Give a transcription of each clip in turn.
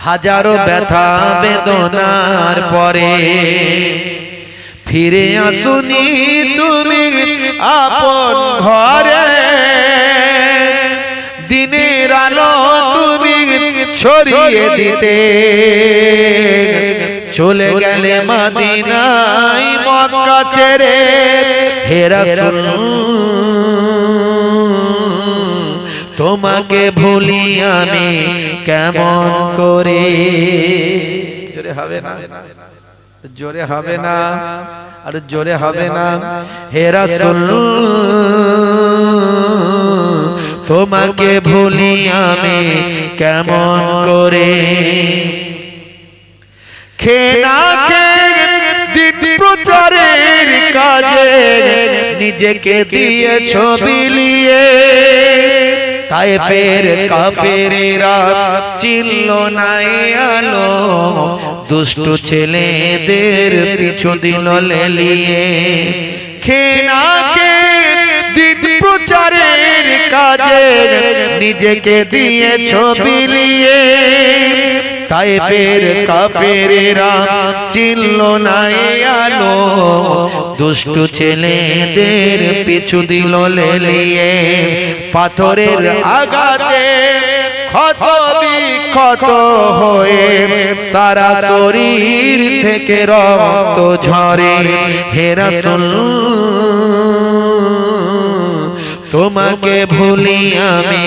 হাজারো ব্যথা বেদনার পরে ফিরে আসুনি তুমি আপন ঘরে, দিনের আলো তুমি ছড়িয়ে দিতে চলে গেলে মদিনায় মক্কা ছেড়ে। হে রাসূল তোমাকে ভুলি আমি কেমন করে। জোরে হবে না, জোরে হবে না, আর জোরে হবে না। হে রাসূল তোমাকে ভুলি আমি কেমন করে। খেনা খেয়ে দিন প্রচারের কাজে নিজেকে দিয়েছ বিলিয়ে, তায়েফের কাফেরেরা চিনল না আলো, দুষ্ট ছেলেদের পিছু দিল লেলিয়ে। খেনা খেয়ে দিন প্রচারের কাজে নিজেকে দিয়েছ বিলিয়ে, তায়েফের কাফেরেরা চিনল না আলো, দুষ্ট ছেলেদের পিছু দিল লেলিয়ে। পাথরের আঘাতে ক্ষত বিক্ষত হয়ে সারা শরীর থেকে রক্ত ঝরে। হে রাসূল তোমাকে ভুলি আমি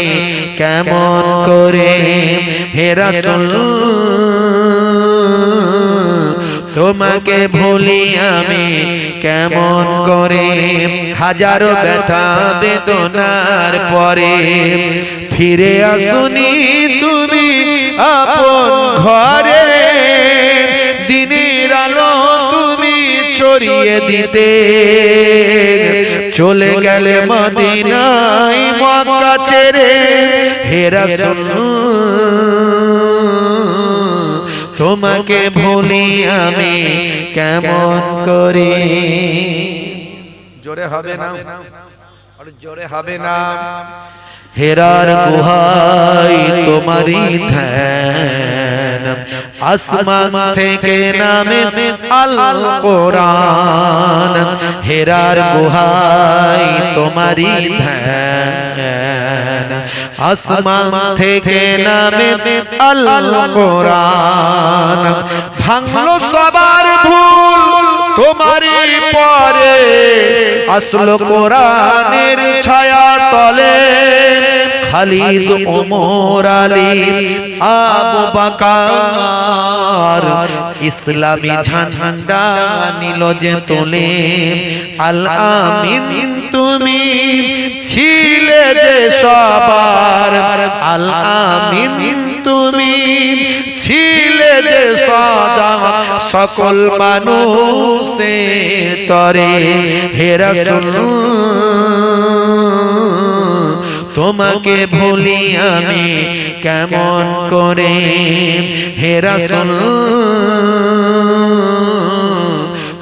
কেমন করে। হে রাসূল তোমাকে ভুলি আমি কেমন করে। হাজারো ব্যথা বেদনার পরে ফিরে আসুনি তুমি আপন ঘরে, দিনের আলো তুমি ছড়িয়ে দিতে চলে গেলে মদিনায় মক্কা ছেড়ে। হে রাসূল তোমাকে ভুলি আমি কেমন করে। জোরে হবে না, আর জোরে হবে না। হেরার গুহায় তোমারি ধ্যান, আসমান থেকে নামে আল কোরআন। হেরার গুহায় তোমারি ধ্যান, আসমান থেকে নামে আল কোরআন। ভাঙলো সবার ভুল তোমারি পরে, আসলো কোরআনের ছায়া তলে। খালিদ ওমর আলী আবু বকর ইসলামী ঝান্ডা নিল যে তোলে। আল আমিন তুমি ছিলে যে সবার, আল আমিন তুমি ছিলে যে সদা সকল মানুষের তরে। হে রাসূল তোমাকে ভুলি আমি কেমন করে। হে রাসূল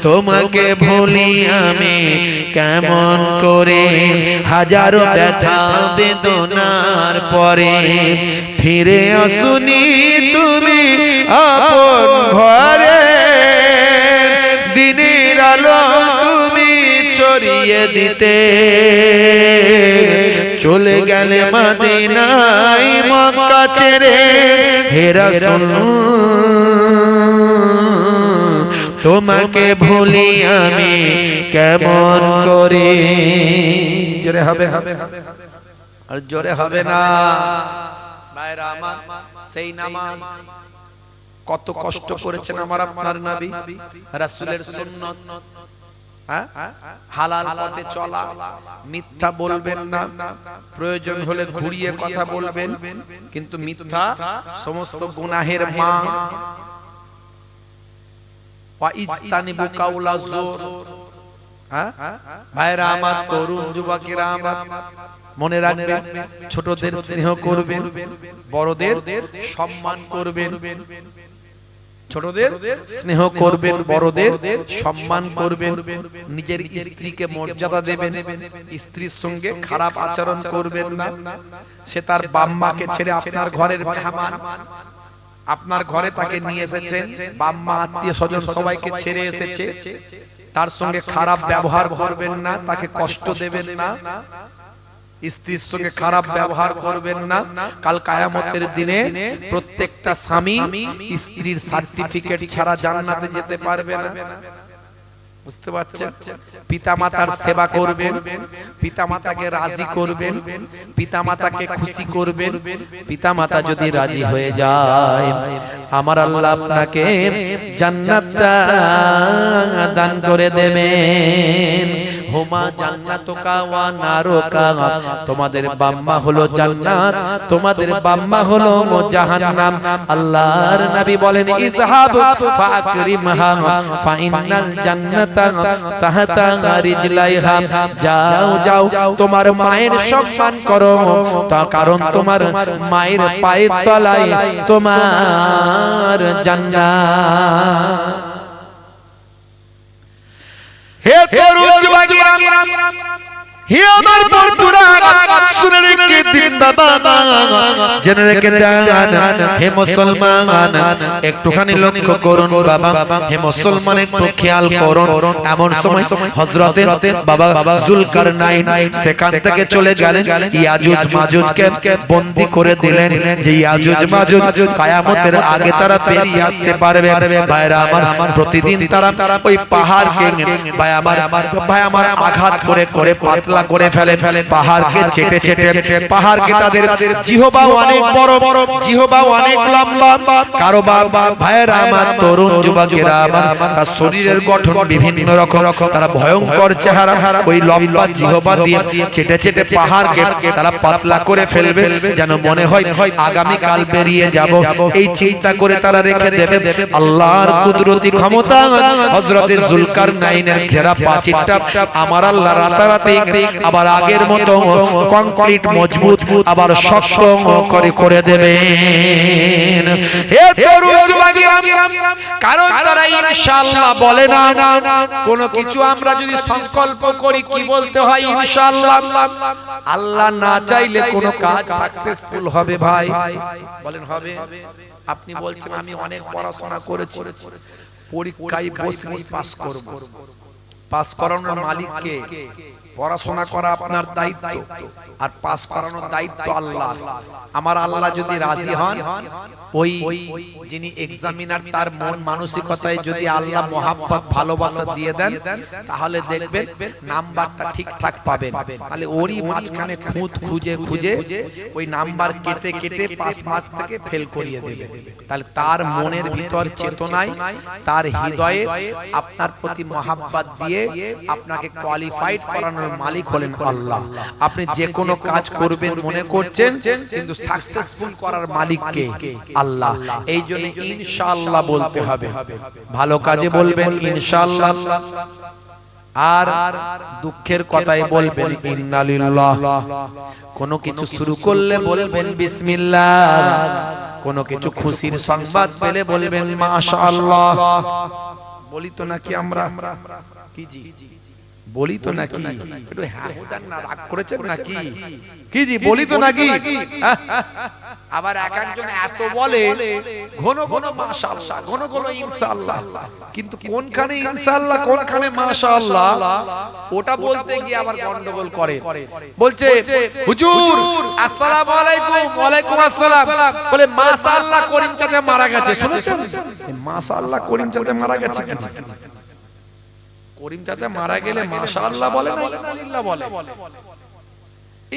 তোমাকে ভুলি আমি কেমন করে। হাজারো ব্যথা বেদনার পরে ফিরে আসুনি তুমি আপন ঘরে, দিনের আলো তুমি ছড়িয়ে দিতে চলে গেলে মদিনায় মক্কা ছেড়ে। হে রাসূল তোমাকে ভুলি আমি কেমন করে। জোরে হবে, আর জোরে হবে না। ভাইরা আমার, সেই নামাজ কত কষ্ট করেছেন আমার আপনার নবী। রাসূলের সুন্নাত, হালাল পথে চলা, মিথ্যা বলবেন না, প্রয়োজন হলে ঘুরিয়ে কথা বলবেন, কিন্তু মিথ্যা সমস্ত গুনাহের মা। ওয়া ইজতানিবু কাউলা যুর। ভাইরা আমার, তরুণ যুবকেরা আমার, মনে রাখবেন ছোটদের স্নেহ করবেন, বড়দের সম্মান করবেন। ছোটদের স্নেহ করবেন, বড়দের সম্মান করবেন, নিজের স্ত্রীকে মর্যাদা দেবেন, স্ত্রীর সঙ্গে খারাপ আচরণ করবেন না। সে তার বাম্মাকে ছেড়ে আপনার ঘরের মেহমান, আপনার ঘরে তাকে নিয়ে এসেছেন, বাম্মা আত্মীয় স্বজন সবাইকে ছেড়ে এসেছে, তার সঙ্গে খারাপ ব্যবহার করবেন না, তাকে কষ্ট দেবেন না, স্ত্রীর সঙ্গে খারাপ ব্যবহার করবেন না। কাল কিয়ামতের দিনে প্রত্যেকটা স্বামী স্ত্রীর সার্টিফিকেট ছাড়া জান্নাতে যেতে পারবে না। বুঝতে পারছেন? পিতামাতার সেবা করবেন, পিতামাতাকে রাজি করবেন, পিতামাতাকে খুশি করবেন। পিতামাতা যদি রাজি হয়ে যায়, আমার আল্লাহ আপনাকে জান্নাতটা দান করে দেবেন। হুমা জান্নাতুকা ওয়া নারুকা, তোমাদের বাম্মা হলো জান্নাত, তোমাদের বাম্মা হলো জাহান্নাম। আল্লাহর নবী বলেন, ইযহাব ফাকরিমহা ফাইনাল জান্নাতা তাহতা রিজলাইহা, যাও যাও তোমার মায়ের সম্মান করো, তা কারণ তোমার মায়ের পায়ের তলায় তোমার জান্নাত। হে তরুণ যুবকেরা, হে আমার বন্ধুরা, শুনে রেখে দিন বাবা, জেনে রেখে দেন। হে মুসলমান, একটুখানি লক্ষ্য করুন বাবা, হে মুসলমান একটু খেয়াল করুন। এমন সময় হযরতে বাবা যুলকারনাইন সেখান থেকে চলে গেলেন, ইয়াজুজ মাজুজকে বন্দী করে দিলেন, যে ইয়াজুজ মাজুজ কিয়ামতের আগে তারা পেরিয়ে আসতে পারবে। ভাইরা আমার, প্রতিদিন তারা ওই পাহাড়কে ভাই আমার আঘাত করে করে পাতলা করে ফেলে, পাহাড়কে চেটে চেটে, পাহাড়কে তাদের জিহবা অনেক বড় বড়, জিহবা অনেক লম্বা। কারো ভাইয়েরা আমার, তরুণ যুবকেরা আমার, তার শরীরের গঠন বিভিন্ন রকম, তারা ভয়ঙ্কর চেহারা, ওই লম্বা জিহবা দিয়ে চেটে চেটে পাহাড়কে তারা পাতলা করে ফেলবে, যেন মনে হয় আগামী কাল বেরিয়ে যাব, এই চিন্তা করে তারা রেখে দেবে। আল্লাহর কুদরতি ক্ষমতা, হযরতে যুলকারনাইনের ঘেরা প্রাচীরটা আমার আল্লাহ রাতারাতি আবার আগের মতো কংক্রিট মজবুত আবার শক্ত করে দেবেন। হে তরুণ যুবকেরা, কারণ তারা ইনশাআল্লাহ বলে না। কোন কিছু আমরা যদি সংকল্প করি, কি বলতে হয়? ইনশাআল্লাহ। আল্লাহ না চাইলে কোন কাজ সাকসেসফুল হবে ভাই? বলেন হবে? আপনি বলছেন আমি অনেক পড়াশোনা করেছি, পরীক্ষায় বসলেই পাস করব। পাস করানোর মালিক কে? পড়াশোনা করা আপনার দায়িত্ব, আর পাস করানোর দায়িত্ব আল্লাহ। আমার আল্লাহ যদি রাজি হন, ওই যিনি এক্সামিনার তার মন মানসিকতায় যদি আল্লাহ মোহাব্বত ভালোবাসা দিয়ে দেন, তাহলে দেখবেন নাম্বারটা ঠিকঠাক পাবেন। তাহলে ওরই মাঝখানে খুঁজে খুঁজে ওই নাম্বার কেটে কেটে পাস মার্ক থেকে ফেল করিয়ে দেবে। তাহলে তার মনের ভিতর চেতনায়, তার হৃদয়ে আপনার প্রতি মোহাব্বত দিয়ে আপনাকে কোয়ালিফাইড করানোর মালিক হলেন আল্লাহ। আপনি যে কোনো কাজ করবেন মনে করছেন, কিন্তু সাকসেসফুল করার মালিক কে? আল্লাহ। এই জন্য ইনশাআল্লাহ বলতে হবে। ভালো কাজে বলবেন ইনশাআল্লাহ, আর দুঃখের কথাই বলবেন ইন্না লিল্লাহ। কোন কিছু শুরু করলে বলবেন বিসমিল্লাহ, কোন কিছু খুশির সংবাদ পেলে বলবেন মাশাআল্লাহ। বলি তো নাকি আমরা? কি জি বলি তো নাকি? একটু হ্যাঁ হুদান না, রাগ করেছেন নাকি? কি জি বলি তো নাকি? আবার এক একজন এত বলে ঘন ঘন মাশাআল্লাহ, ঘন ঘন ইনশাআল্লাহ, কিন্তু কোনখানে ইনশাআল্লাহ কোনখানে মাশাআল্লাহ ওটা বলতে গিয়ে আবার গন্ডগোল করে। বলছে হুজুর আসসালামু আলাইকুম। ওয়ালাইকুম আসসালাম। বলে মাশাআল্লাহ করিম চাচা মারা গেছে, শুনেছেন? মাশাআল্লাহ করিম চাচা মারা গেছে। করিম চাচা মারা গেলে মাশাআল্লাহ বলে না, ইন্নালিল্লাহ বলে।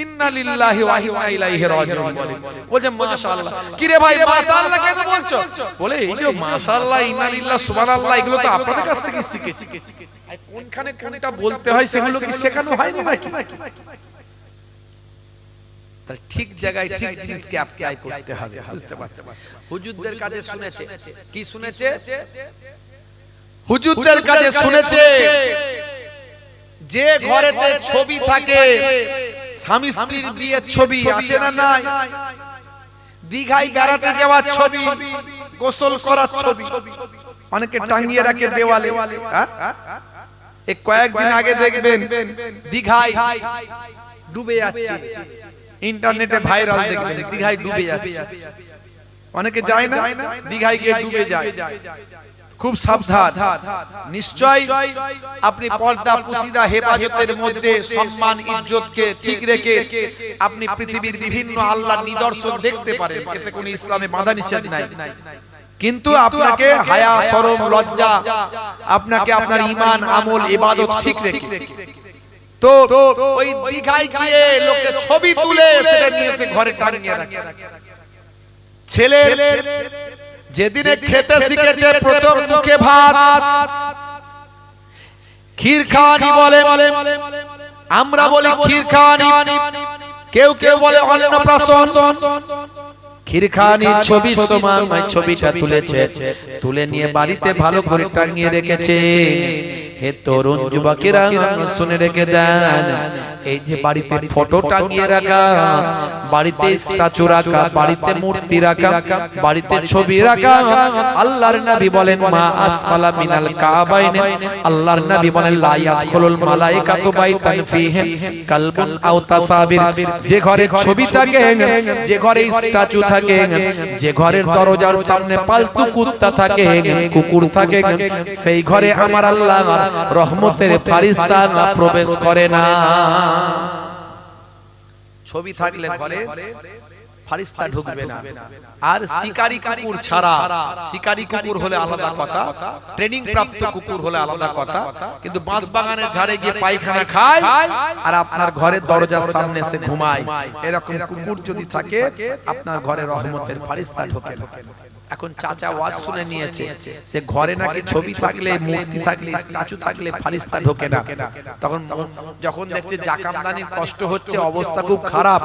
ইন্না লিল্লাহি ওয়া ইন্না ইলাইহি রাজিউন বলে। বলে মাশাআল্লাহ। কি রে ভাই মাশাআল্লাহ কেন বলছো? বলে এই যে মাশাআল্লাহ, ইন্না লিল্লাহ, সুবহানাল্লাহ, এগুলো তো আপনাদের কাছ থেকে শিখেছি। কোনখানে কোনটা বলতে হয় সেগুলো কি শেখানো হয়নি নাকি? তার ঠিক জায়গায় ঠিক জিনিসকে অ্যাপ্লাই করতে হবে, বুঝতে পারছেন? হুজুরদের কাছে শুনেছে, কি শুনেছে? হুজুরদের কাছে শুনেছে যে ঘরেতে ছবি থাকে, স্বামী স্ত্রীর বিয়ের ছবি আছে না নাই? দীঘায় বেড়াতে যাওয়ার ছবি, গোসল করার ছবি অনেকে টাঙিয়ে রাখে দেওয়ালে। এই কয়েকদিন আগে দেখবেন দীঘায় ডুবে যাচ্ছে, ইন্টারনেটে ভাইরাল দেখবেন, দীঘায় ডুবে যাচ্ছে। অনেকে যায় না, দীঘায় গিয়ে ডুবে যায়। খুব সাবধান, নিশ্চয় আপনি পর্দা পুশিদা হেফাজতের মধ্যে সম্মান ইজ্জতকে ঠিক রেখে আপনি পৃথিবীর বিভিন্ন আল্লাহর নিদর্শন দেখতে পারেন, এতে কোনো ইসলামে বাধা নিষেধ নাই। কিন্তু আপনাকে হায়া শরম লজ্জা, আপনাকে আপনার ঈমান আমল ইবাদত ঠিক রেখে। তো ওই দীঘায় গিয়ে লোকে ছবি তুলে সেটা নিয়ে এসে ঘরে টাঙিয়ে রাখে। ছেলে যেদিনে খেতে শিখেছে প্রথম মুখে ভাত, ক্ষীর খাওয়ানি বলে, আমরা বলি ক্ষীর খাওয়ানি, কেউ কেউ বলে অন্নপ্রাশন। ক্ষীর খাওয়ানি ছবি সমান ছবিটা তুলেছে, তুলে নিয়ে বাড়িতে ভালো করে টাঙিয়ে রেখেছে। হে তরুণ যুবকেরা শুনে রেখে দেন, এই যে বাড়িতে ফটো টাঙিয়ে রাখা, বাড়িতে স্ট্যাচু রাখা, বাড়িতে মূর্তি রাখা, বাড়িতে ছবি রাখা, আল্লাহর নবী বলেন মা আসফালা মিনাল কাবাইন, আল্লাহর নবী বলেন লা ইয়াদখুলুল মালাইকাতু বাইতান ফীহি কালবুন আও তাসাবির। যে ঘরে ছবি থাকে, যে ঘরে স্ট্যাচু থাকে, যে ঘরের দরজার সামনে পালতু কুত্তা থাকে, কুকুর থাকে, সেই ঘরে আমার আল্লাহ রহমতের ফেরেশতা প্রবেশ করে না। ছবি থাকলে ঘরে ফেরেশতা ঢুকবে না। আর শিকারী কুকুর ছাড়া, শিকারী কুকুর হলে আলাদা কথা, ট্রেনিং প্রাপ্ত কুকুর হলে আলাদা কথা, কিন্তু বাঁশ বাগানের ঝাড়ে গিয়ে পায়খানা খায় আর আপনার ঘরের দরজার সামনে এসে ঘুমায়, এরকম কুকুর যদি থাকে আপনার ঘরে রহমতের ফেরেশতা ঢোকে না। এখন চাচা ওয়াজ শুনে নিয়েছে যে ঘরে নাকি ছবি থাকলে, মূর্তি থাকলে, স্ট্যাচু থাকলে ফেরেশতা ঢোকে না। তখন যখন দেখছে জাকামদানির কষ্ট হচ্ছে, অবস্থা খুব খারাপ,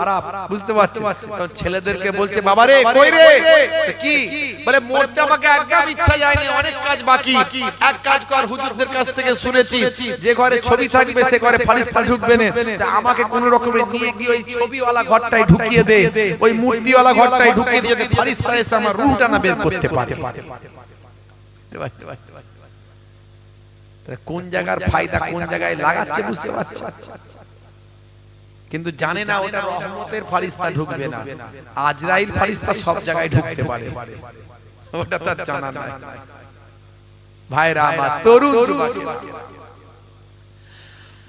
বুঝতে পারছেন, তখন ছেলেদেরকে বলছে বাবা রে কই রে, কি বলে মরতে আমাকে একদম ইচ্ছা যায়নি, অনেক কাজ বাকি, এক কাজ কর, হুজুরদের কাছ থেকে শুনেছি যে ঘরে ছবি থাকবে সে ঘরে ফেরেশতা ঢুকবে না, আমাকে কোন রকমে নিয়ে গিয়ে ওই ছবিওয়ালা ঘরটায় ঢুকিয়ে দে, ওই মূর্তিওয়ালা ঘরটায় ঢুকিয়ে দিয়ে ফেরেশতা এসে আমার রূহটা না করতে পারে। কোন জায়গার ফায়দা কোন জায়গায় লাগাচ্ছে বুঝতে পারছে, কিন্তু জানে না ওটা রহমতের ফেরেশতা ঢুকবে না, আজরাইল ফেরেশতা সব জায়গায় ঢুকতে পারে, ওটা তার জানা নাই। ভাইরা আমার, তরুণ যুবকেরা,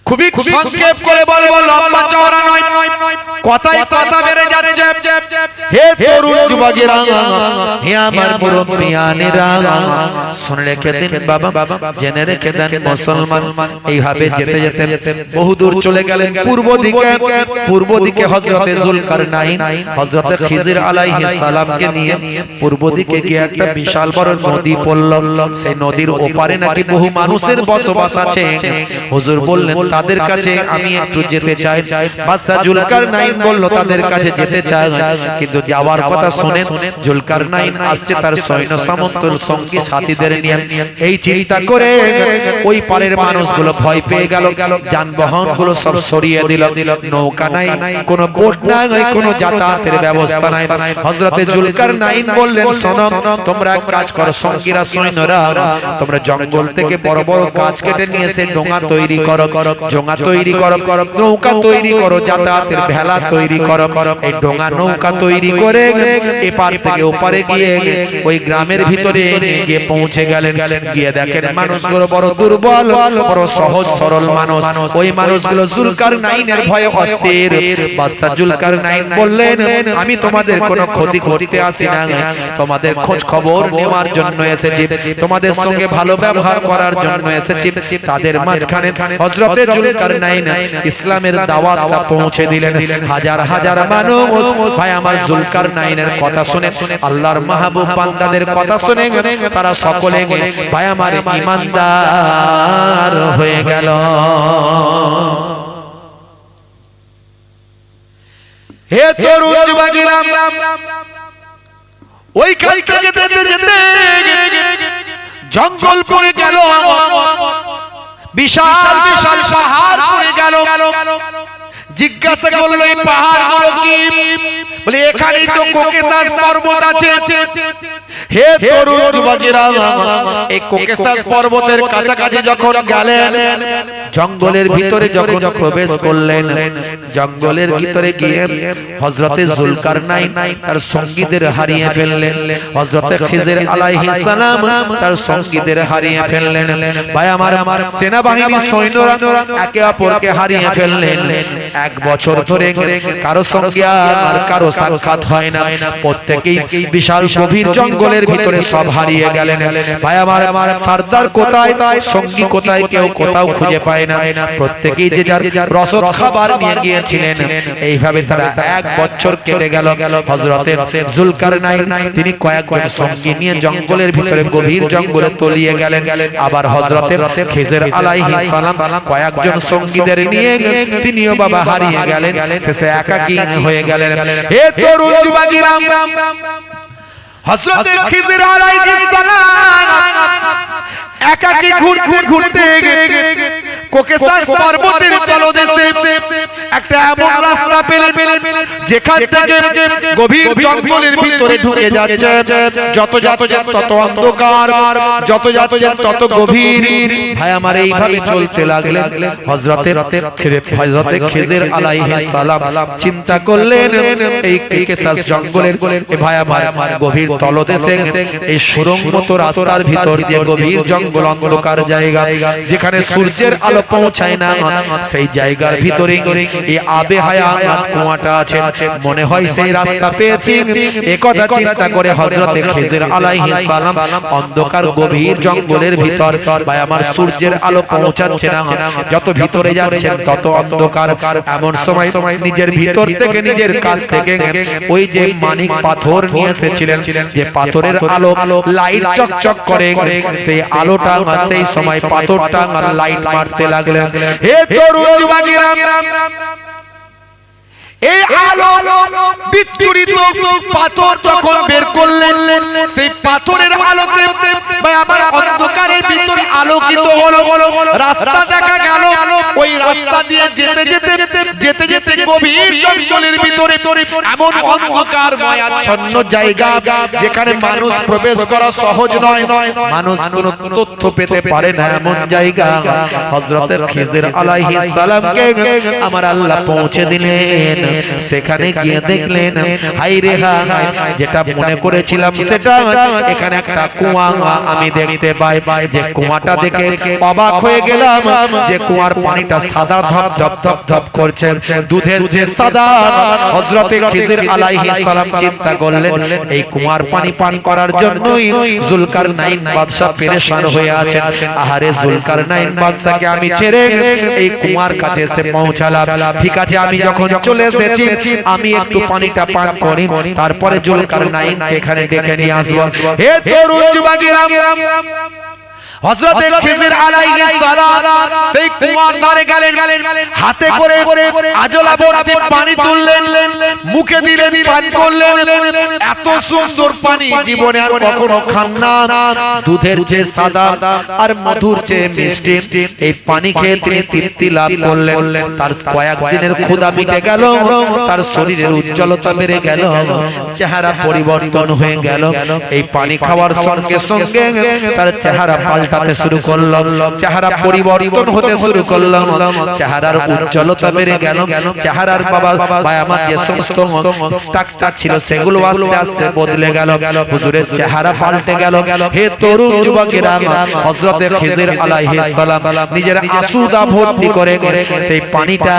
খুবই সংক্ষেপ করে বলবো, লম্বা চওড়া নয়, কথাই কথা বেড়ে যাচ্ছে। হে তরুণ যুবকেরা, হে আমার মুরব্বিয়ানেরা, শুনে রেখে দিন বাবা, জেনে রেখে দেন মুসলমান, এইভাবে যেতে যেতে বহুদূর চলে গেলেন পূর্ব দিকে। পূর্ব দিকে হযরতে যুলকারনাইন হযরতে খিজির আলাইহিস সালামকে নিয়ে পূর্ব দিকে গিয়ে একটা বিশাল বড় নদী পড়ল। সেই নদীর ওপারে নাকি বহু মানুষের বসবাস আছে। হুজুর বললেন তাদের কাছে আমি একটু যেতে চাই। বাদশা যুলকারনাইন বলল তাদের কাছে যেতে চাই, কিন্তু যাওয়ার কথা শুনে যুলকারনাইন আসছে তার সৈন্য সামন্তর সঙ্গী সাথীদের নিয়ে। এই চিন্তা করে ওই পারের মানুষগুলো ভয় পেয়ে গেল, যানবাহন গুলো সব সরিয়ে দিল, নৌকা নাই, কোনো বোট নাই, কোনো যাতায়াতের ব্যবস্থা নাই। হযরতে যুলকারনাইন বললেন শোনো, তোমরা এক কাজ করো সঙ্গীরা, সৈন্যরা, তোমরা জঙ্গল থেকে বড় বড় গাছ কেটে নিয়ে এসে ডোঙা তৈরি করো, ডোঙা তৈরি করো, নৌকা তৈরি করো, যাতায়াতের ভেলা তৈরি করো। এই ডোঙা নৌকা তৈরি করে এপার থেকে ওপারে গিয়ে ওই গ্রামের ভিতরে গিয়ে পৌঁছে গেলেন। গিয়ে দেখেন মানুষগুলো বড় দুর্বল, বড় সহজ সরল মানুষ। ওই মানুষগুলো যুলকারনাইনের ভয়ে অস্থির। বাদশা যুলকারনাইন বললেন আমি তোমাদের কোনো ক্ষতি করতে আসি না, তোমাদের খোঁজ খবর নেওয়ার জন্য এসেছি, তোমাদের সঙ্গে ভালো ব্যবহার করার জন্য এসেছি। তাদের মাঝখানে হযরতে যুলকারনাইন ইসলামের দাওয়াতটা পৌঁছে দিলেন। হাজার হাজার মানুষ ভাই আমার যুলকারনাইনের কথা শুনে, আল্লাহর মাহবুব বান্দাদের কথা শুনে তারা সকলে ভাই আমার ঈমানদার হয়ে গেল। হে তরুণ যুবকেরা, ওই কাল থেকে যেতে যেতে জঙ্গল পড়ে গেল, বিশাল বিশাল পাহাড় পড়ে গেল। জিজ্ঞাসা করলো এই পাহাড়গুলো কি? বলে এখানেই তো কোকেসাস পর্বত আছে। হে তরুণ যুবকেরা, এই কোকেসাস পর্বতের কাছাকাছি যখন গেলেন, জঙ্গলের ভিতরে যখন প্রবেশ করলেন, জঙ্গলের ভিতরে গিয়ে হযরতে জুলকারনাইন তার সঙ্গীদের হারিয়ে ফেললেন। হযরতে খিজির আলাইহিস সালাম তার সঙ্গীদের হারিয়ে ফেললেন। ভাই আমার সেনাবাহিনী সৈন্যরা একে অপরকে হারিয়ে ফেললেন। এক বছর ধরে কারো সঙ্গে আর কারো সাক্ষাৎ হয় না। প্রত্যেকেই বিশাল গভীর জঙ্গলের ভিতরে সব হারিয়ে গেলেন। ভাই আমার সরদার কোথায়, সঙ্গী কোথায়, কেউ কোথাও খুঁজে পায় না। প্রত্যেকেই যে যার রসদ খাবার নিয়ে গিয়েছিলেন। এইভাবে তারা এক বছর কেটে গেল। হযরতে জুলকারনাইন তিনি কয়েকজন সঙ্গী নিয়ে জঙ্গলের ভিতরে গভীর জঙ্গলে তলিয়ে গেলেন। আবার হযরতে খিজির আলাইহিস সালাম কয়েকজন সঙ্গীদের নিয়ে তিনিও বাবা হারিয়ে গেলেন। শেষে একাকী হয়ে গেলেন। হে তরুণ যুবকেরা, হযরতে খিজির আলাইহিস সালাম একাকী ঘুরতে ঘুরতে কোকেসাস পর্বতের তলদেশে একটা এমন রাস্তা পেলেন যেখান থেকে গভীর জঙ্গলের ভিতরে ঢুকে যাচ্ছে। যত যাচ্ছেন তত অন্ধকার, যত যাচ্ছেন তত গভীর। ভাই আমার এইভাবে চলতে লাগলেন। হযরতে খিজির আলাইহিস সালাম চিন্তা করলেন এই কোকেসাস জঙ্গলের ভাই আমার গভীর তলদেশে এই সুড়ঙ্গ মতো রাস্তার ভিতর দিয়ে গভীর জঙ্গল, অন্ধকার জায়গা, যেখানে সূর্যের আলো পৌঁছায় না, সেই জায়গার ভিতরে এই আবে হায়াত কুয়াটা আছে। মনে হয় সেই রাস্তা পেয়েছি। একথা চিন্তা করে হযরতে খিজির আলাইহিস সালাম অন্ধকার গভীর জঙ্গলের ভিতর, ভাই আমার সূর্যের আলো পৌঁছাচ্ছে না, যত ভিতরে যাচ্ছেন তত অন্ধকার। এমন সময় নিজের ভিতর থেকে, নিজের কাছ থেকে ওই যে মানিক পাথর নিয়ে এসেছিলেন, যে পাথরের আলো লাইট চকচক করে, সেই আলোটা সেই সময় পাথরটা লাইট মারতে লাগলেন। হে তরুণ যুবকেরা, এই আলো বিচ্ছুরিত পাথর যখন বের করলেন, সেই পাথরের আলোতে আমার অন্ধকারের ভিতরে আলোকিত হলো রাস্তা দেখা গেল। ওই রাস্তা দিয়ে যেতে যেতে যেতে যেতে গভীর জঙ্গলের ভিতরে এমন অন্ধকার ময়াচ্ছন্ন জায়গা, যেখানে মানুষ প্রবেশ করা সহজ নয়, মানুষ কোনো তথ্য পেতে পারে না, এমন জায়গা। হযরতে খিজির আলাইহিস সালামকে আমার আল্লাহ পৌঁছে দিলেন। সেখানে গিয়ে দেখলেন, হাই রে হাই, যেটা মনে করেছিলাম সেটা, এখানে একটা কুয়া আমি দেখতে পাই। যে কুয়াটা দেখে অবাক হয়ে গেলাম, যে কুয়ার পানিটা সাদা ধপ ধপ ধপ ধপ করছে, দুধের যে সাদা। হযরতে খিজির আলাইহিস সালাম চিন্তা করলেন, এই কুয়ার পানি পান করার জন্যই জুলকারনাইন বাদশা পেরেশান হয়ে আছে। আহারে জুলকারনাইন বাদশাকে আমি ছেড়ে এই কুয়ার কাছে এসে পৌঁছালাম। ঠিক আছে, আমি যখন চলে এসেছি, আমি একটু পানিটা পান করি, তারপরে জুলকারনাইন এখানে ডেকে নিয়ে আসবো। হে তরুণ যুবকেরা, হযরতে খিজির আলাইহিস সালাম সেই কুয়ার ধারে গেলেন, হাতে করে আজলা ভর্তি পানি তুললেন, মুখে দিলেন, পান করলেন। এত সুন্দর পানি জীবনে আর কখনো খান না। দুধের যে সাদা আর মধুর যে মিষ্টি, এই পানি খেয়ে তিনি তৃপ্তি লাভ করলেন। তার কয়েকদিনের ক্ষুধা মিটে গেল, তার শরীরের উজ্জ্বলতা বেড়ে গেল, চেহারা পরিবর্তন হয়ে গেল। এই পানি খাওয়ার সঙ্গে সঙ্গে তার চেহারা পাল্টাতে শুরু করলো, চেহারা পরিবর্তন হতে শুরু করলো, চেহারার উজ্জ্বলতা বেড়ে গেল। চেহারার বাবা ভাই আমার যে সমস্ত স্ট্রাকচার ছিল সেগুলো আস্তে আস্তে বদলে গেল, হুজুরের চেহারা পাল্টে গেল। হে তরুণ যুবকেরা, হযরতে খিজির আলাইহিস সালাম নিজের আসুদা ভর্তি করে সেই পানিটা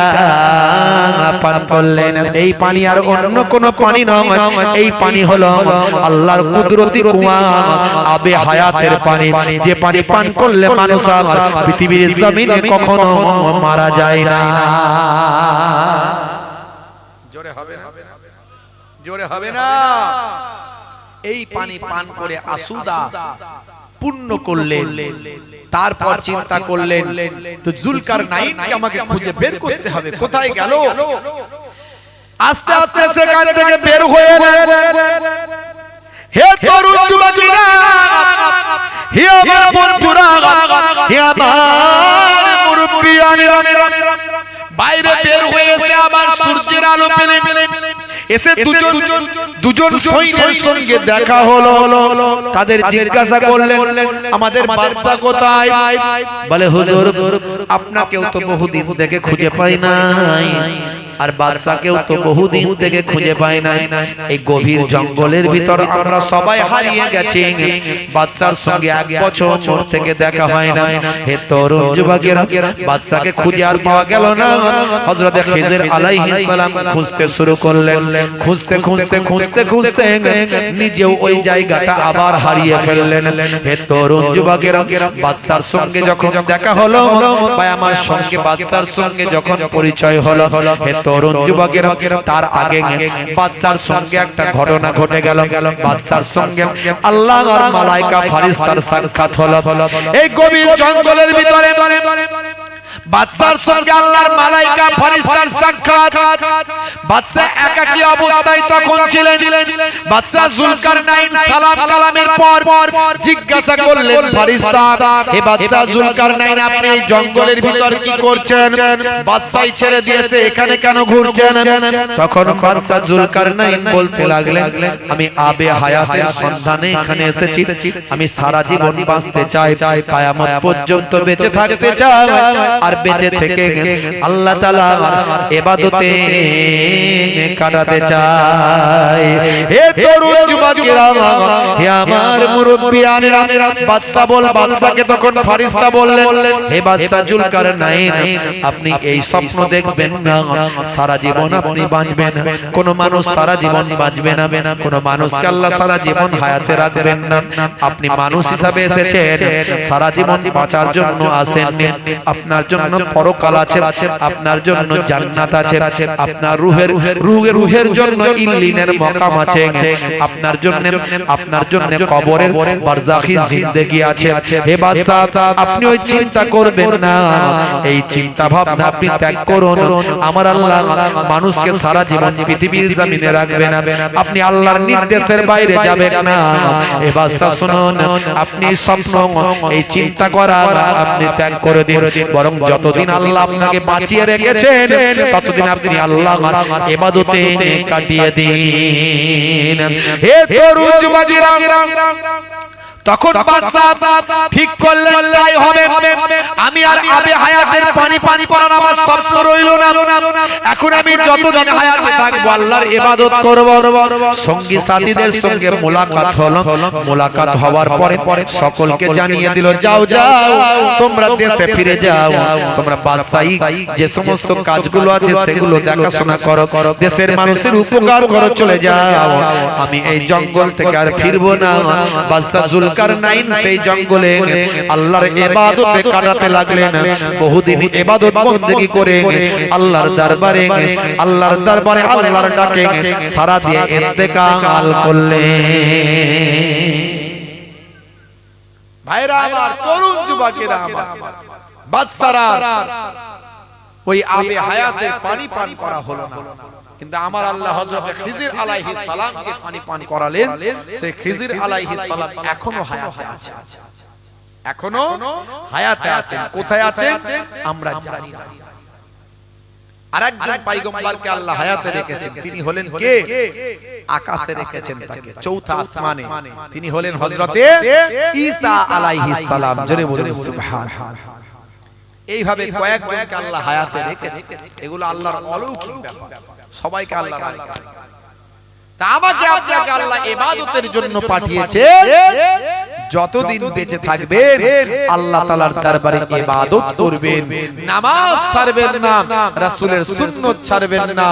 পান করলেন। এই পানি আর অন্য কোনো পানি নয়, এই পানি হলো আল্লাহর কুদরতি কুয়া, আবে হায়াতের পানি। যে পানি পান করলে মানুষ আর পৃথিবীর জমিনে কখনো মারা যায় না। জোরে হবে না, জোরে হবে না। এই পানি পান করে আসুদা পূর্ণ করলেন। তারপর চিন্তা করলেন, তো জুলকারনাইনকে আমাকে খুঁজে বের করতে হবে, কোথায় গেল? আস্তে আস্তে সেখান থেকে বের হয়ে হে তরুণ যুবকেরা, হে আমার বন্ধুরা, হে আমার মুরব্বিয়ানেরা, বাইরে বের হয়ে এসে আবার সূর্যের আলো পেলেন। এসে দুজন সৈন্যের সঙ্গে দেখা হলো। তাদের জিজ্ঞাসা করলেন আমাদের বাদশা কোথায়? বলে হুজুর আপনাকেও তো বহুদিন থেকে খুঁজে পাই নাই, আর বাদশাকেও তো বহুদিন থেকে খুঁজে পাই নাই। এই গভীর জঙ্গলের ভিতর আমরা সবাই হারিয়ে গেছি। বাদশার সঙ্গে 1 বছর থেকে দেখা হয় না। হে তরুণ যুবকেরা, বাদশাকে খুঁজে আর পাওয়া গেল না। হযরত খিজির আলাইহিস সালাম খুঁজতে শুরু করলেন। খুঁজতে খুঁজতে খুঁজতে খুঁজতে নিজেও ওই জায়গাটা আবার হারিয়ে ফেললেন। হে তরুণ যুবকেরা, বাদশার সঙ্গে যখন দেখা হলো বা আমার সঙ্গে বাদশার সঙ্গে যখন পরিচয় হলো, হে তরুণ যুবকেরা, তার আগে বাদশার সঙ্গে একটা ঘটনা ঘটে গেল। বাদশার সঙ্গে আল্লাহর মালায়েকা ফেরেশতার সাক্ষাৎ হলো। এই গভীর জঙ্গলের ভিতরে বাদশার সঙ্গে আল্লাহর মালায়েকা ফেরেশতার সাক্ষাৎ। বাদশা একাকী অবস্থায় তখন ছিলেন। বাদশা জুলকারনাইন সালাম কালামের পর জিজ্ঞাসা করলেন ফেরেশতা, হে বাদশা জুলকারনাইন, আপনি এই জঙ্গলের ভিতর কি করছেন? বাদশাই ছেড়ে দিয়েছে, এখানে কেন ঘুরছেন? তখন বাদশা জুলকারনাইন বলতে লাগলেন, আমি আবে হায়াতের সন্ধানে এখানে এসেছি। আমি সারা জীবন বাঁচতে চাই, কিয়ামত পর্যন্ত বেঁচে থাকতে চাই, আর বেঁচে থেকে আল্লাহ তাআলার ইবাদতে কাটাতে চাই। হে তরুণ যুবকেরা, হে আমার মুরব্বিয়ানেরা, বাদশাকে তখন ফেরেশতা বললেন, হে বাদশা জুলকারনাইন, আপনি এই স্বপ্ন দেখবেন না, সারা জীবন আপনি বাঁচবেন। কোন মানুষ সারা জীবন বাঁচবে না, কোন মানুষকে আল্লাহ সারা জীবন হায়াতে রাখবেন না। আপনি মানুষ হিসাবে এসেছেন, সারা জীবন বাঁচার জন্য আসেননি। আপনার জন্য পরকাল আছে, আপনার জন্য জান্নাত আছে, আপনার রূহের জন্য ইল্লিনের মাকাম আছে, আপনার জন্য কবরের বারজাখি জিন্দেগি আছে। হে বাদশা, আপনি ওই চিন্তা করবেন না, এই চিন্তা ভাবনা আপনি ত্যাগ করুন। আমার আল্লাহ মানুষকে সারা জীবন পৃথিবীর জমিনে রাখবেন না, আপনি আল্লাহর নির্দেশের বাইরে যাবেন না। হে বাদশা শুনুন, আপনি স্বপ্ন এই চিন্তা করা আপনি ত্যাগ করে দিন, বরং যতদিন আল্লাহ আপনাকে বাঁচিয়ে রেখেছেন ততদিন আপনি আল্লাহর ইবাদতে কাটিয়ে দিন। হে তরুণ যুবকেরা, তখন বাদশা ঠিক করলেন তাই হবে। আমি আর আবে হায়াতের পানি করার আমার স্বপ্ন রইল না। এখন আমি যতদিন হায়াতে থাকবো আল্লাহর ইবাদত করব। সঙ্গী সাথীদের সঙ্গে মোলাকাত হলো। মোলাকাত হওয়ার পরে সকলকে জানিয়ে দিল, যাও যাও তোমরা দেশে ফিরে যাও, তোমরা বাদশাহী যে সমস্ত কাজগুলো আছে সেগুলো দেখাশোনা করো, দেশের মানুষের উপকার করো, চলে যাও। আমি এই জঙ্গল থেকে আর ফিরবো না। বাদশা জুলকারনাইন সেই জঙ্গলে আল্লাহর ইবাদতে কাটাতে লাগলেন। বহুদিন ইবাদত বندگی করে আল্লাহর দরবারে আল্লাহর ডাকে সারা দিয়ে ইন্তেকাল করলেন। ভাইরা আমার, তরুণ যুবকেরা আমার, বাদশারা ওই আবে হায়াতের পানি পান করা হলো না, কিন্তু আমার আল্লাহ হযরত খিজির আলাইহিস সালামকে পানি করালেন। সেই খিজির আলাইহিস সালাম এখনো হায়াতে আছে, এখনো হায়াতে আছেন। কোথায় আছেন আমরা জানি না। আরেকজন পয়গম্বরকে আল্লাহ হায়াতে রেখেছেন, তিনি হলেন কে? আকাশে রেখেছেন তাকে, চৌথা আসমানে। তিনি হলেন হযরতে ঈসা আলাইহিস সালাম। জোরে বলুন সুবহানাল্লাহ। এইভাবে কয়েকজনকে আল্লাহ হায়াতে রেখেছে। এগুলো আল্লাহর অলৌকিক ব্যাপার, সবাইকে আল্লাহ রাখে। তা আমাকে আপনাকে আল্লাহ ইবাদতের জন্য পাঠিয়েছে। যতদিন বেঁচে থাকবেন আল্লাহ তাআলার দরবারে ইবাদত করবেন, নামাজ ছাড়বেন না, রাসূলের সুন্নাত ছাড়বেন না।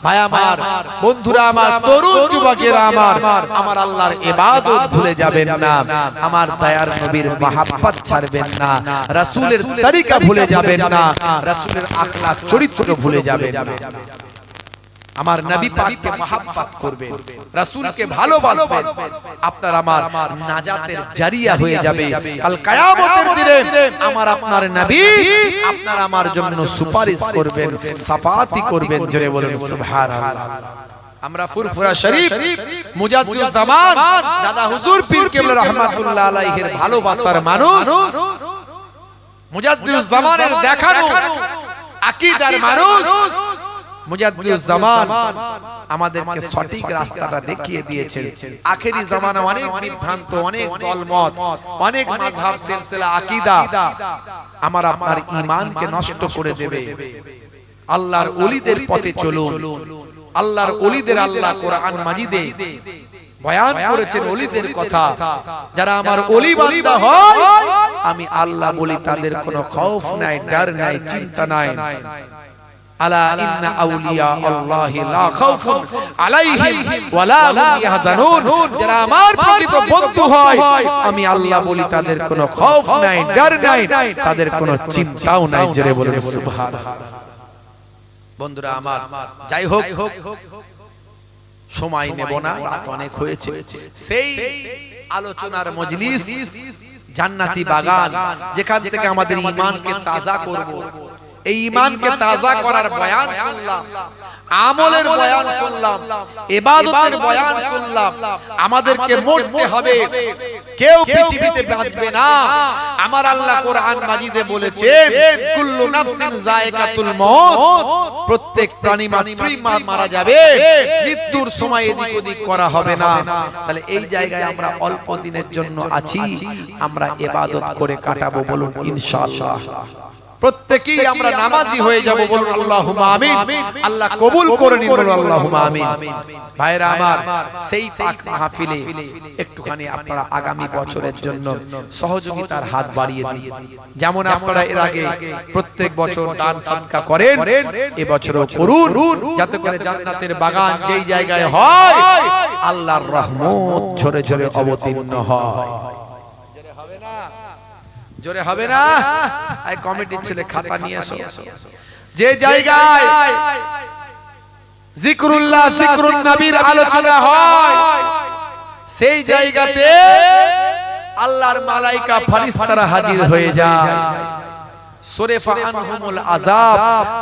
ভাই আমার, বন্ধুরা আমার, তরুণ যুবকেরা আমার, আমার আল্লাহর ইবাদত ভুলে যাবেন না, আমার দয়ার নবীর মহব্বত ছাড়বেন না, রাসূলের তরিকা ভুলে যাবেন না, রাসূলের আখলাক চরিত্র ভুলে যাবেন না। আমার নবী পাককে মহব্বত করবেন, রাসূলকে ভালোবাসবেন, আপনার আমার নাজাতের জারিয়া হয়ে যাবে। কাল কিয়ামতের দিনে আমার আপনার নবী আপনার আমার জন্য সুপারিশ করবেন, শাফাআতি করবেন। জোরে বলুন সুবহানাল্লাহ। আমরা ফুরফুরা শরীফ মুজাদ্দিদ জামান দাদা হুজুর পীর কেবলা রাহমাতুল্লাহ আলাইহির ভালোবাসার মানুষ, মুজাদ্দিদ জামানের দেখানো আকীদার মানুষ, মুজাদ্দিদুজ জামান আমাদেরকে সঠিক রাস্তাটা দেখিয়ে দিয়েছেন। আখেরি জামানা অনেক বিভ্রান্ত, অনেক দলমত, অনেক মাযহাব সিলসিলা আকীদা আমার আপনার ঈমানকে নষ্ট করে দেবে। আল্লাহর ওলিদের পথে চলুন। আল্লাহর ওলিদের আল্লাহ কোরআন মাজিদে বয়ান করেছেন ওলিদের কথা। যারা আমার ওলি বান্দা হয়, আমি আল্লাহ বলি তাদের কোনো খৌফ নাই, ডর নাই, চিন্তা নাই। আলা ইন্না আউলিয়া আল্লাহি লা খাউফুন আলাইহিম ওয়া লা হুম ইয়াহজানুন। যারা আমার প্রকৃত বন্ধু হয়, আমি আল্লাহ বলি তাদের কোনো খৌফ নাই, ডর নাই, তাদের কোনো চিন্তাও নাই। জোরে বলুন সুবহানাল্লাহ। বন্ধুরা আমার, যাই হোক, সময় নেব না, রাত অনেক হয়েছে। সেই আলোচনার মজলিস জান্নাতি বাগান, যেখান থেকে আমাদের ঈমানকে তাজা করব। এই ঈমানকে তাজা করার বয়ান শুনলাম, আমলের বয়ান শুনলাম, ইবাদতের বয়ান শুনলাম। আমাদেরকে মরতে হবে, কেউ পৃথিবীতে বাঁচবে না। আমার আল্লাহ কোরআন মাজিদে বলেছেন, কুল্লু নাফসিন যায়কাতুল মউত, প্রত্যেক প্রাণী মাত্রই মারা যাবে, মৃত্যুর সময় এদিক ওদিক করা হবে না। তাহলে এই জায়গায় আমরা অল্প দিনের জন্য আছি, আমরা ইবাদত করে কাটাবো, বলুন ইনশাআল্লাহ। প্রত্যেকেই আমরা নামাজি হয়ে যাব, বলুন আল্লাহুম্মা আমিন। আল্লাহ কবুল করে নিন, বলুন আল্লাহুম্মা আমিন। ভাইরা আমার, সেই পাক মাহফিলে একটুখানি আপনারা আগামী বছরের জন্য সহযোগিতার হাত বাড়িয়ে দিন। যেমন আপনারা এর আগে প্রত্যেক বছর দান সদকা করেন, এবছরও করুন, যাতে করে জান্নাতের বাগান যেই জায়গায় হয়, আল্লাহর রহমত ঝরে ঝরে অবতীর্ণ হয়। জোরে হবে না? এই কমিটির ছেলে খাতা নিয়ে এসো। যে জায়গায় জিকরুল্লাহ, জিকরুন নবীর আলোচনা হয়, সেই জায়গাতে আল্লাহর মালায়েকা ফেরেশতারা হাজির হয়ে যায়। সরিফা আনহুমুল আযাব,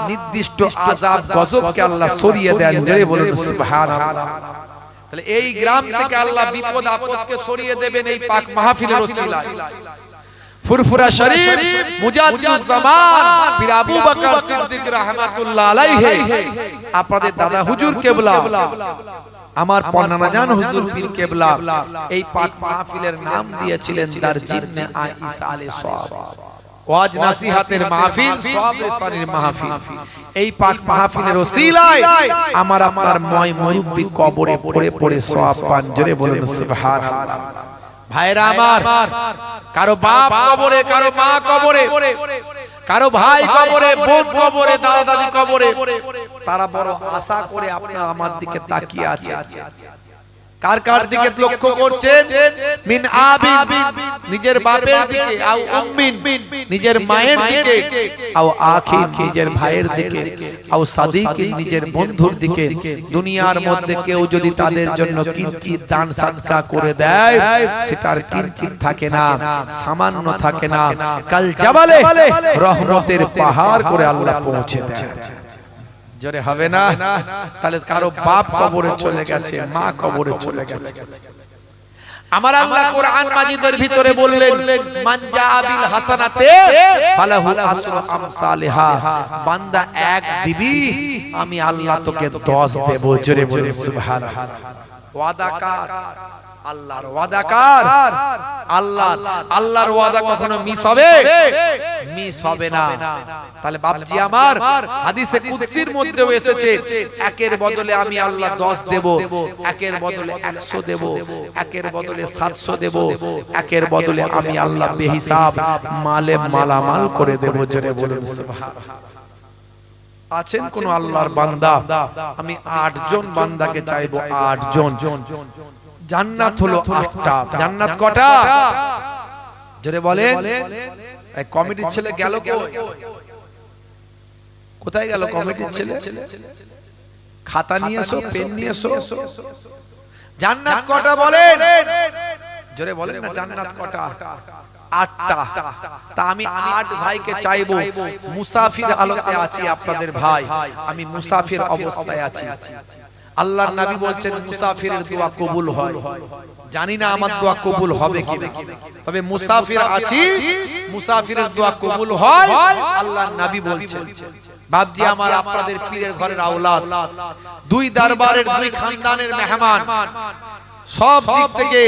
নির্দিষ্ট আযাব গজবকে আল্লাহ সরিয়ে দেন। জোরে বলুন সুবহানাল্লাহ। তাহলে এই গ্রাম থেকে আল্লাহ বিপদ আপদকে সরিয়ে দেবেন এই পাক মাহফিলের ওসিলায়। ফুরফুরা শরীফ মুজাদ্দিদুজ জামান পীর আবু বকর সিদ্দিক রাহমাতুল্লাহ আলাইহি, আপনাদের দাদা হুজুর কেবলা, আমার পন্নানা জান হুজুর পীর কেবলা, এই পাক মাহফিলের নাম দিয়েছিলেন দারজিনে আইসা আলাইহিস সালাম। ওয়াজ নাসিহাতের মাহফিল, সওয়াব রেসানির মাহফিল। এই পাক মাহফিলের ওসিলায় আমার আপনার ময় মুরব্বি কবরে পড়ে পড়ে সওয়াব পান। জোরে বলুন সুবহানাল্লাহ। ভাইরা আমার, কারো বাপ কবরে, কারো মা কবরে, কারো ভাই কবরে, বোন কবরে, দাদা দাদি কবরে, তারা বড় আশা করে আপনার আমার দিকে তাকিয়ে আছে। কার কার দিকে লক্ষ্য করছেন? মিন আবিন, নিজের বাপের দিকে, আও উম্মিন, নিজের মায়ের দিকে, আও আখিন, নিজের ভাইয়ের দিকে, আও সাদিকিন, নিজের বন্ধুর দিকে। দুনিয়ার মধ্যে কেউ যদি তাদের জন্য কিঞ্চিত দান সদকা করে দেয়, সেটার কিঞ্চিত থাকে না, সামান্য থাকে না, কাল জাবালে রহমতের পাহাড় করে আল্লাহ পৌঁছে দেয়। জোরে হবে না? তাহলে কারো বাপ কবরে চলে গেছে, মা কবরে চলে গেছে। আমার আল্লাহ কোরআন মাজিদের ভিতরে বললেন, মান জাবিল হাসানাতে ফালাহু আসরু আমসালিহা, বান্দা এক দিবি, আমি আল্লাহ তোকে 10 দেব। জোরে বলুন সুবহানাল্লাহ। ওয়াদাকার আল্লাহর ওয়াদাকার, আল্লাহর ওয়াদা কখনো মিস হবে? মিস হবে না। তাহলে বাপজি আমার, হাদিসে কুদসির মধ্যেও এসেছে, একের বদলে আমি আল্লাহ 10 দেব, একের বদলে 100 দেব, একের বদলে 700 দেব, একের বদলে আমি আল্লাহ বেহিসাব মালে মালামাল করে দেব। জোরে বলুন সুবহানাল্লাহ। আছেন কোন আল্লাহর বান্দা? আমি 8 জন বান্দাকে চাইবো, 8 জন। জান্নাত হলো 8টা। জান্নাত কটা? জোরে বলেন। এই কমিটির ছেলে গেল কই? কোথায় গেল কমিটির ছেলে? খাতা নিয়ে এসো, পেন নিয়ে এসো। জান্নাত কটা বলেন? জোরে বলেন না, জান্নাত কটা? 8টা। তা আমি 8 ভাইকে চাইবো। মুসাফির হালতে আছি আপনাদের ভাই, আমি মুসাফির অবস্থায় আছি। আল্লাহর নবী বলছেন মুসাফিরের দোয়া কবুল হয়। জানি না আমার দোয়া কবুল হবে কিনা, তবে মুসাফির আছি, মুসাফিরের দোয়া কবুল হয়। আল্লাহর নবী বলছেন বাপজি আমার আপনাদের পীরের ঘরের আওলাদ, দুই দরবারের দুই খানদানের মেহমান, সব দিক থেকে